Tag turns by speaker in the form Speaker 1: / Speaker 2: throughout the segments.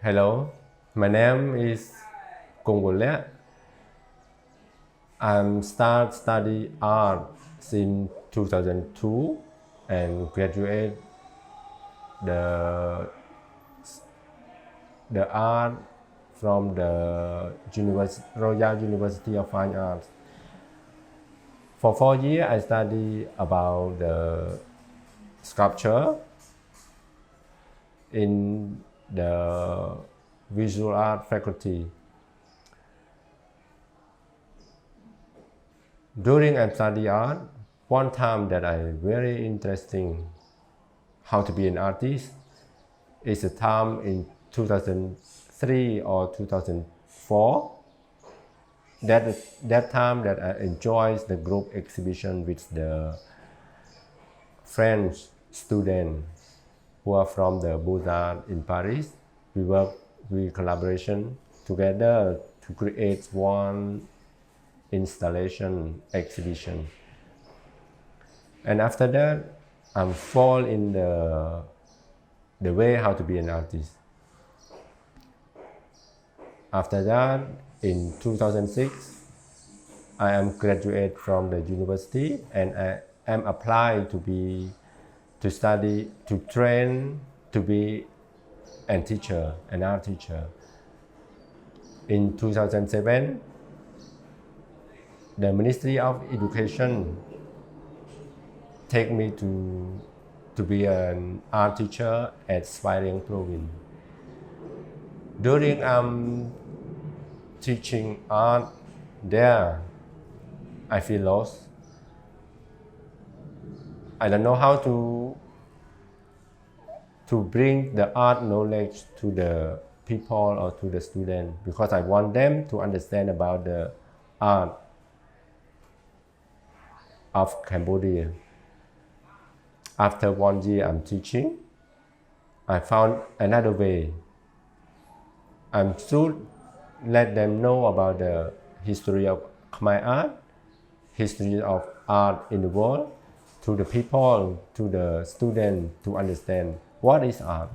Speaker 1: Hello, my name is Vollak. I'm start study art since 2002 and graduate the art from the Royal University of Fine Arts. For 4 years, I study about the sculpture in the visual art faculty. During I study art, one time that I very interesting how to be an artist is a time in 2003 or 2004. That time that I enjoyed the group exhibition with the French students who are from the Beaux-Arts in Paris. We collaboration together to create one installation exhibition. And after that, I fall in the way how to be an artist. After that, in 2006, I am graduate from the university and I am applied to study, to train to be an art teacher. In 2007, the Ministry of Education take me to be an art teacher at Svay province. During teaching art there, I feel lost. I don't know how to bring the art knowledge to the people or to the students because I want them to understand about the art of Cambodia. After 1 year I'm teaching, I found another way. I should let them know about the history of Khmer art, history of art in the world, to the people, to the students to understand what is art.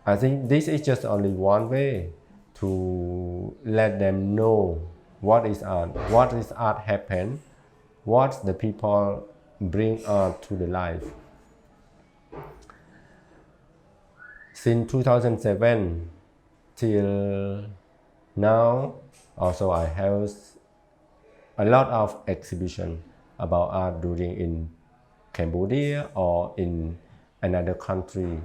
Speaker 1: I think this is just only one way to let them know what is art happen, what the people bring art to the life. Since 2007 till now, also I have a lot of exhibition about art during in Cambodia or in another country.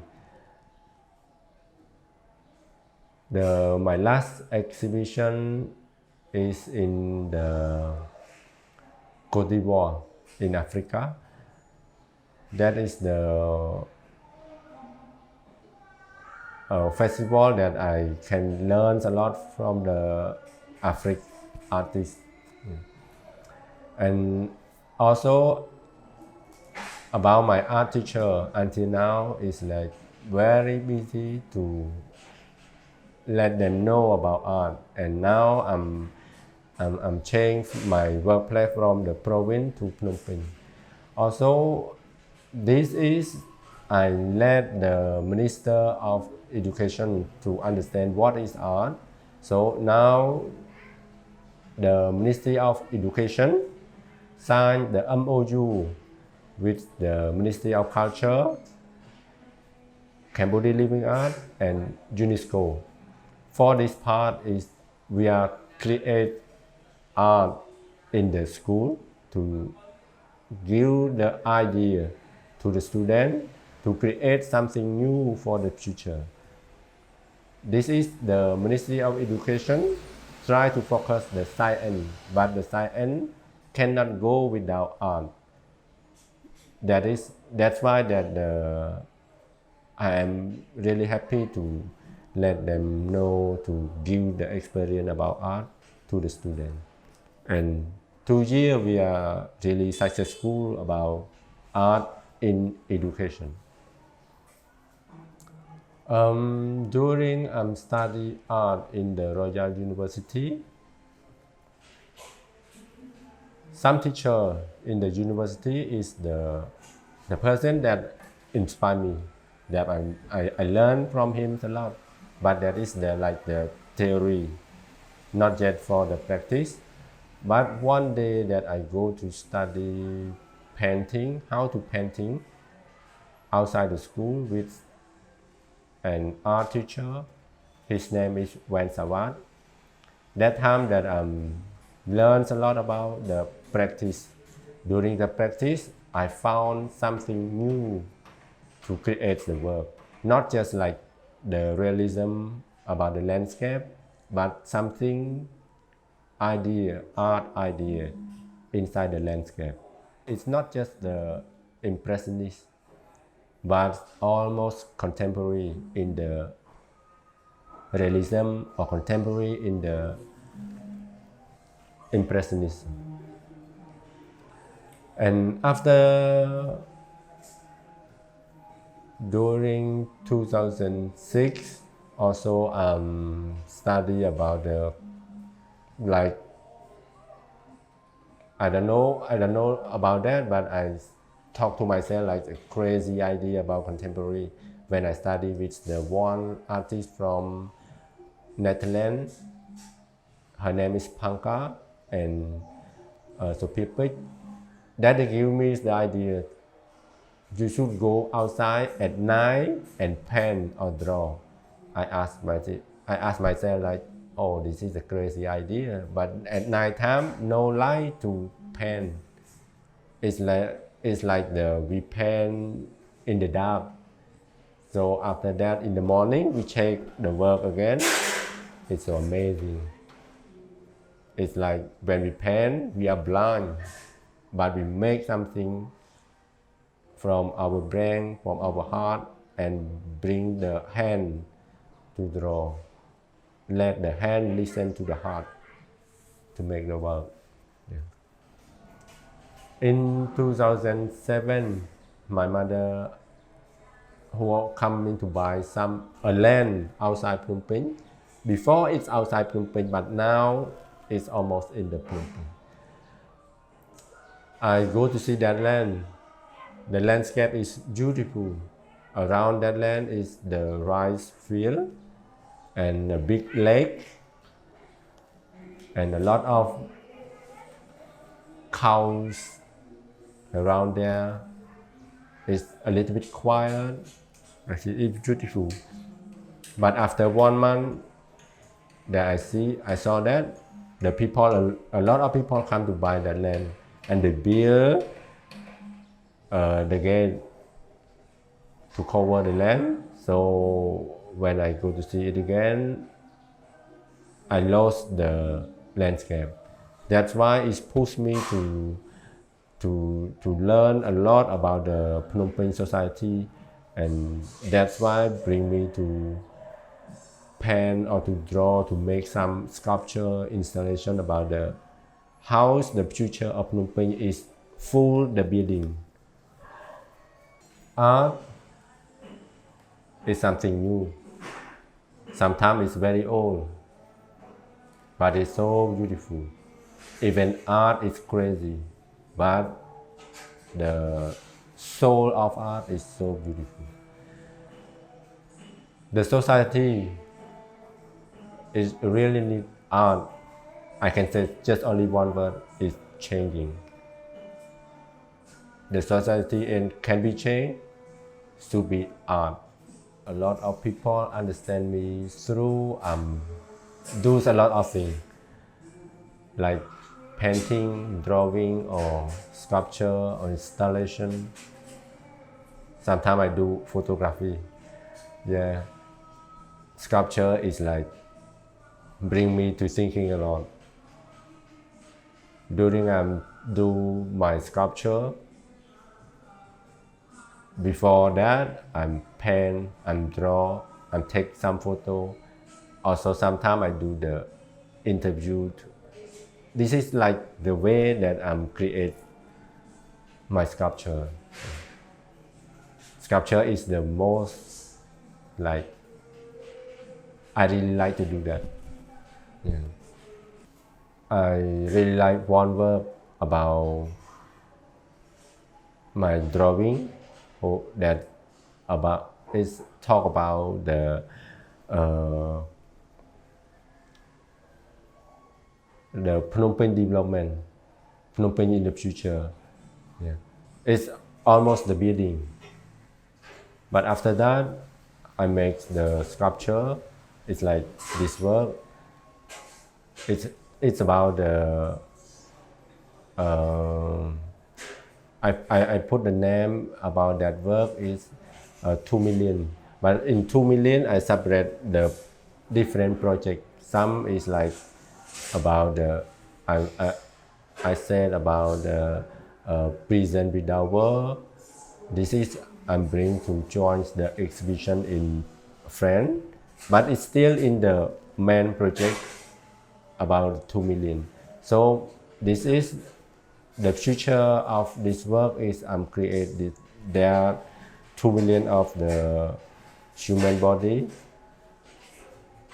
Speaker 1: My last exhibition is in the Côte d'Ivoire in Africa. That is the festival that I can learn a lot from the African artists. And also about my art teacher until now is like very busy to let them know about art. And now I'm changed my workplace from the province to Phnom Penh. Also, I let the Minister of Education to understand what is art. So now the Ministry of Education signed the MOU with the Ministry of Culture, Cambodia Living Art, and UNESCO. For this part is we are create art in the school to give the idea to the student to create something new for the future. This is the Ministry of Education try to focus the science, but the science cannot go without art. That's why I am really happy to let them know, to give the experience about art to the student. And 2 years we are really successful about art in education. During study art in the Royal University, some teacher in the university is the person that inspired me that I learned from him a lot, but that is the theory, not yet for the practice. But one day that I go to study painting, how to painting outside the school with an art teacher. His name is Wan Sawat. That time that learns a lot about the practice. During the practice, I found something new to create the work. Not just like the realism about the landscape, but something art idea inside the landscape. It's not just the impressionist, but almost contemporary in the realism or contemporary in the impressionism. And after, during 2006, also study about the, like, I don't know about that, but I talk to myself like a crazy idea about contemporary when I study with the one artist from Netherlands. Her name is Panka, and so people that they give me the idea you should go outside at night and paint or draw. I asked myself like, oh, this is a crazy idea, but at night time no light to paint. It's like we paint in the dark. So after that, in the morning we check the work again. It's so amazing. It's like when we paint, we are blind, but we make something from our brain, from our heart, and bring the hand to draw. Let the hand listen to the heart to make the work. Yeah. In 2007, my mother who come in to buy a land outside Phnom Penh. Before it's outside Phnom Penh, but now it's almost in the Phnom Penh. I go to see that land. The landscape is beautiful. Around that land is the rice field and a big lake and a lot of cows around there. It's a little bit quiet. Actually, it's beautiful. But after 1 month that I saw that the people, a lot of people come to buy that land, and they build the gate to cover the land. So when I go to see it again, I lost the landscape. That's why it pushed me to learn a lot about the Phnom Penh society, and that's why bring me to paint or to draw, to make some sculpture installation about the house. The future of Phnom Penh is full the building. Art is something new. Sometimes it's very old, but it's so beautiful. Even art is crazy, but the soul of art is so beautiful. The society is really need art. I can say just only one word, is changing. The society can be changed, should be art. A lot of people understand me through do a lot of things like painting, drawing, or sculpture, or installation. Sometimes I do photography. Yeah, sculpture is like bring me to thinking a lot. During do my sculpture, before that I'm paint, I'm draw, I'm take some photo. Also sometimes I do the interview. This is like the way that I'm create my sculpture. Sculpture is the most like, I really like to do that. Yeah. I really like one work about my drawing, that about is talk about the Phnom Penh development, Phnom Penh in the future. Yeah. It's almost the beginning. But after that, I make the sculpture. It's like this work. It's about the I put the name about that work is 2 million. But in 2 million, I separate the different projects. Some is like about the I said about the prison without war. This is I'm bringing to join the exhibition in France, but it's still in the main project about 2 million. So this is the future of this work is I'm created. There are 2 million of the human body.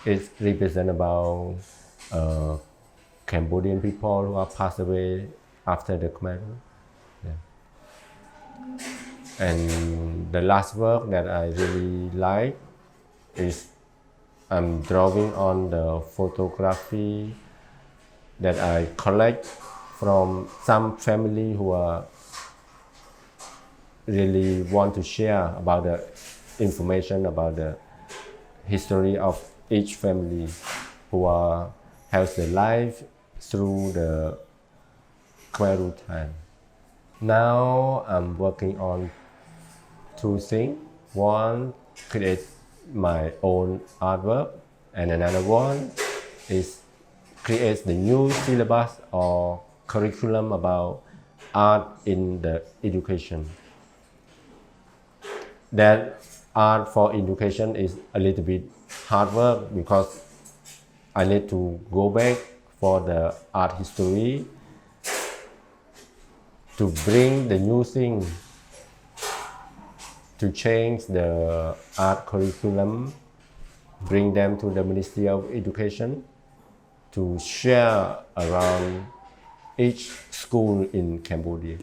Speaker 1: It represents about Cambodian people who are passed away after the Khmer. Yeah. And the last work that I really like is I'm drawing on the photography that I collect from some family who are really want to share about the information about the history of each family who are has their life through the Khmer time. Now I'm working on 2 things. One, create my own artwork, and another one is create the new syllabus or curriculum about art in the education. That art for education is a little bit hard work because I need to go back for the art history to bring the new thing, to change the art curriculum, bring them to the Ministry of Education to share around each school in Cambodia.